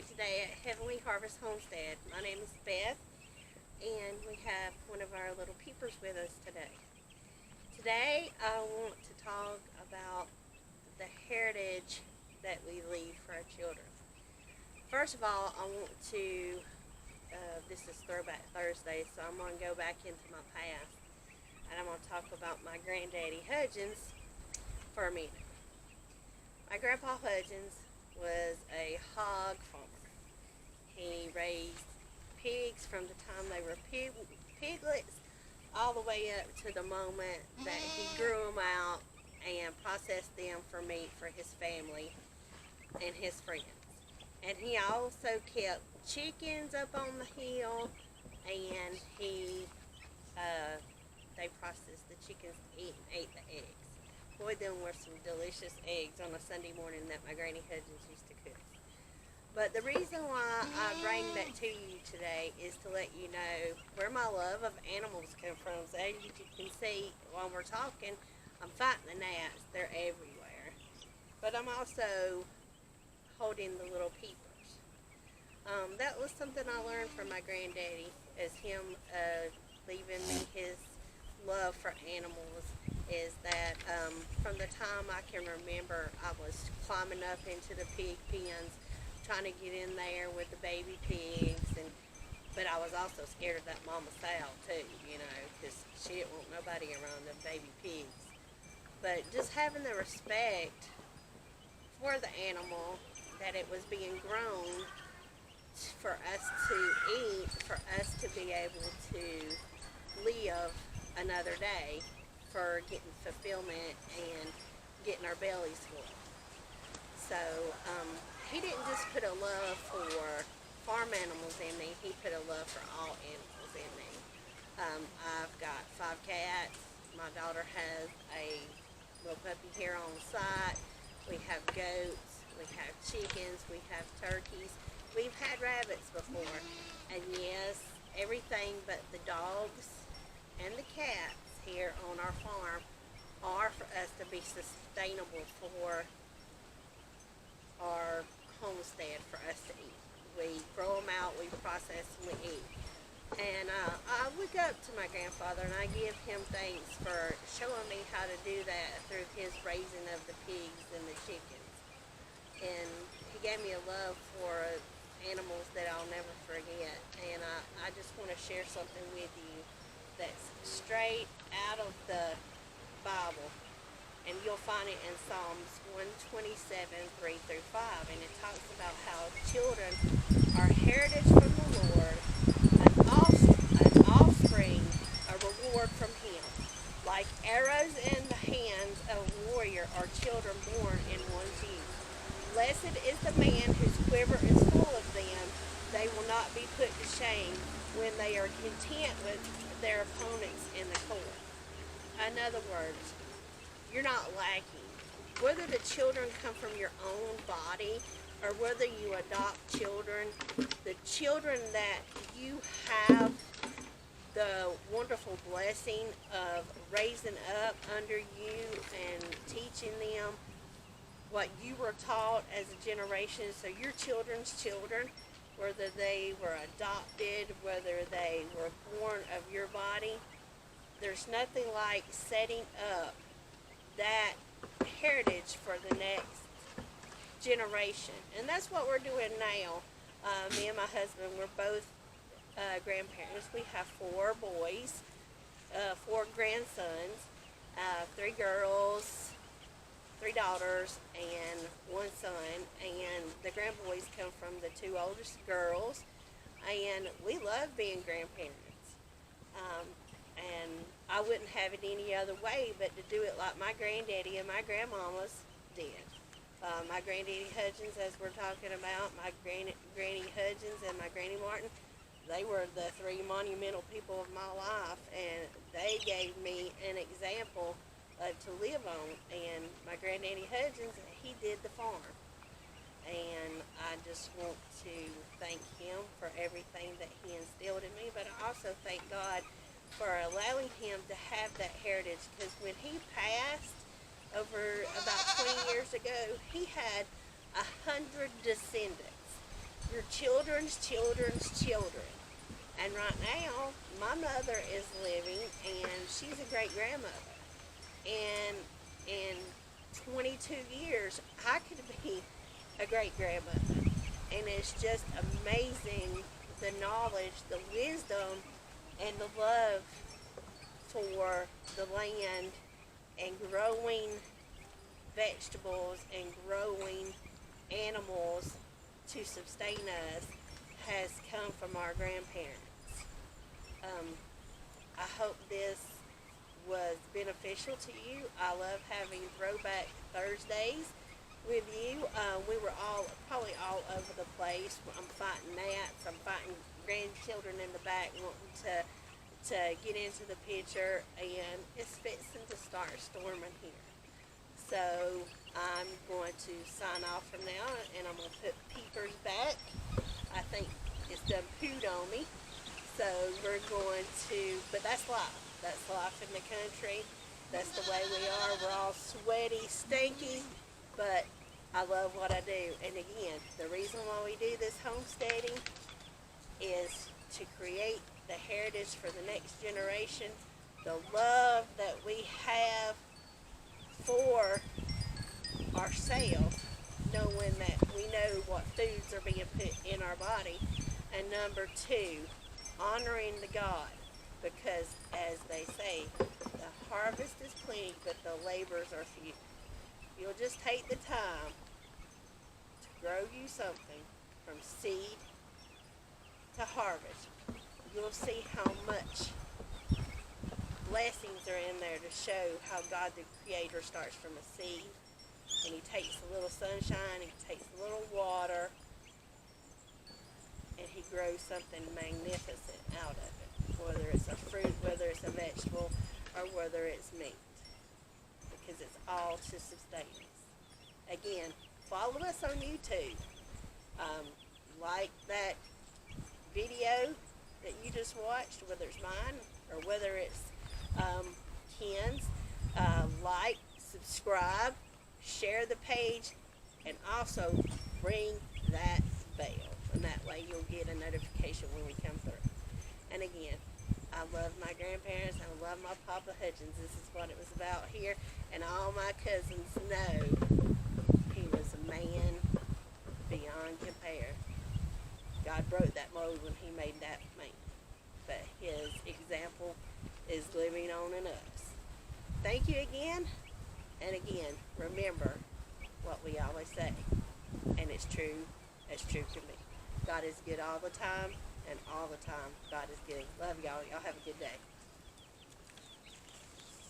today at Heavenly Harvest Homestead. My name is Beth, and we have one of our little peepers with us today. Today, I want to talk about the heritage that we leave for our children. First of all, I want to, this is Throwback Thursday, so I'm going to go back into my past, and I'm going to talk about my granddaddy Hudgens for a minute. My grandpa Hudgens was a hog farmer. He raised pigs from the time they were piglets all the way up to the moment that he grew them out and processed them for meat for his family and his friends. And he also kept chickens up on the hill, and they processed the chickens to eat and ate the eggs. Boy, them were some delicious eggs on a Sunday morning that my Granny Hudgens used to cook. But the reason why I bring that to you today is to let you know where my love of animals come from. So as you can see while we're talking, I'm fighting the gnats. They're everywhere. But I'm also holding the little peepers. That was something I learned from my granddaddy, as him leaving me his love for animals, is that from the time I can remember, I was climbing up into the pig pens, trying to get in there with the baby pigs, but I was also scared of that mama sow too, because she didn't want nobody around the baby pigs. But just having the respect for the animal, that it was being grown for us to eat, for us to be able to live another day, for getting fulfillment and getting our bellies full. So he didn't just put a love for farm animals in me, he put a love for all animals in me. I've got 5 cats. My daughter has a little puppy here on site. We have goats, we have chickens, we have turkeys. We've had rabbits before. And yes, everything but the dogs and the cats here on our farm are for us to be sustainable for our homestead, for us to eat. We grow them out, we process them, we eat. And I look up to my grandfather, and I give him thanks for showing me how to do that through his raising of the pigs and the chickens. And he gave me a love for animals that I'll never forget. And I just want to share something with you that's straight out of the Bible, and you'll find it in Psalms 127, 3 through 5, and it talks about how children are heritage from the Lord, an offspring, a reward from Him. Like arrows in the hands of a warrior are children born in one's youth. Blessed is the man whose quiver is full of them. They will not be put to shame when they are content with their opponents in the court. In other words, you're not lacking. Whether the children come from your own body or whether you adopt children, the children that you have the wonderful blessing of raising up under you and teaching them what you were taught as a generation, so your children's children, whether they were adopted, whether they were born of your body, there's nothing like setting up that heritage for the next generation. And that's what we're doing now. Me and my husband, we're both grandparents. We have 4 boys, 4 grandsons, 3 girls, 3 daughters, and 1 son, and the grandboys come from the 2 oldest girls, and we love being grandparents. And I wouldn't have it any other way but to do it like my granddaddy and my grandmamas did. My granddaddy Hudgens, as we're talking about, my Granny Hudgens and my Granny Martin, they were the 3 monumental people of my life, and they gave me an example to live on. And my granddaddy Hudgens, he did the farm, and I just want to thank him for everything that he instilled in me, but I also thank God for allowing him to have that heritage, because when he passed over about 20 years ago, he had 100 descendants. your children's children's children. And right now, my mother is living, and she's a great grandmother. And in 22 years, I could be a great grandmother. And it's just amazing the knowledge, the wisdom, and the love for the land and growing vegetables and growing animals to sustain us has come from our grandparents. I hope this was beneficial to you. I love having Throwback Thursdays with you. We were probably all over the place. I'm fighting gnats. I'm fighting grandchildren in the back wanting to get into the picture, and it's fixing to start storming here. So I'm going to sign off from now, and I'm going to put peepers back. I think it's done pooed on me. So we're going to, but that's life. That's life in the country. That's the way we are. We're all sweaty, stinky, but I love what I do. And again, the reason why we do this homesteading is to create the heritage for the next generation, the love that we have for ourselves, knowing that we know what foods are being put in our body, and number two, honoring the God, because as they say, the harvest is plenty, but the laborers are few. You'll just take the time to grow you something from seed to harvest. You'll see how much blessings are in there to show how God the Creator starts from a seed, and He takes a little sunshine, He takes a little water, and He grows something magnificent out of it, whether it's a fruit, whether it's a vegetable, or whether it's meat, because it's all to sustain us. Again, follow us on YouTube. Like that video that you just watched, whether it's mine or whether it's Ken's. Like, subscribe, share the page, and also ring that bell. And that way you'll get a notification when we come through. And again, I love my grandparents, and I love my Papa Hutchins. This is what it was about here. And all my cousins know he was a man beyond compare. God broke that mold when He made that man. But His example is living on in us. Thank you again. And again, remember what we always say. And it's true as true can be. God is good all the time, and all the time God is good. Love y'all. Y'all have a good day.